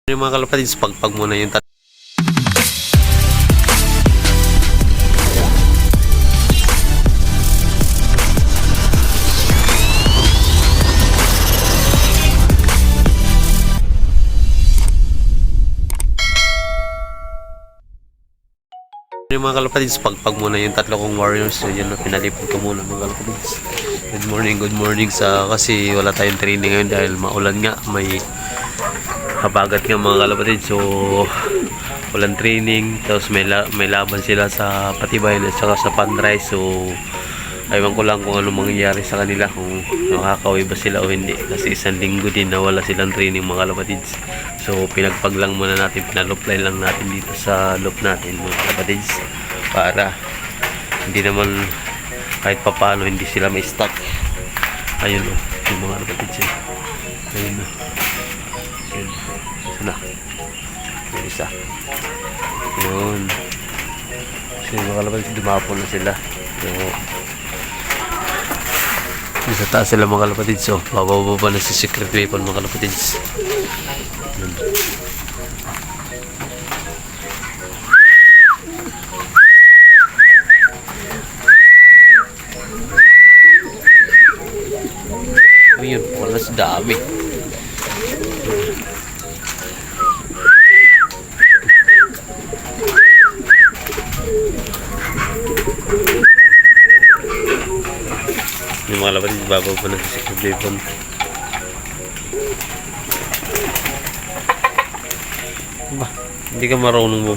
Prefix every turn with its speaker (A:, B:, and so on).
A: Yung mga kalapatids, pagpag muna yung yung mga kalapatids, pagpag muna yung tatlo kong warriors. So yun na, pinalipad ko muna mga kalapatids. Good morning kasi wala tayong training ngayon dahil maulan nga, may habagat nga mga kalapatids. So walang training, tapos may laban sila sa Patibayan at saka sa Panrise. So aywan ko lang kung ano mangyayari sa kanila, kung makakauwi ba sila o hindi, kasi isang linggo din na wala silang training mga kalapatids. So pinagpag lang muna natin, pinaluplay lang natin dito sa loop natin mga kalapatids, para hindi naman kahit papano hindi sila may stock. Ayun o, yung mga kalapatids yun. Ayun o, yun, sana yung isa yun. So yung mga kalapatids, dumapon na sila. So sa taas sila mga kalapatids. So bababa na si secret weapon mga kalapatids. Ayun, wala sa dami. Yung mga kalapatids, bababa na si secret weapon. Ba, hindi ka marunong mo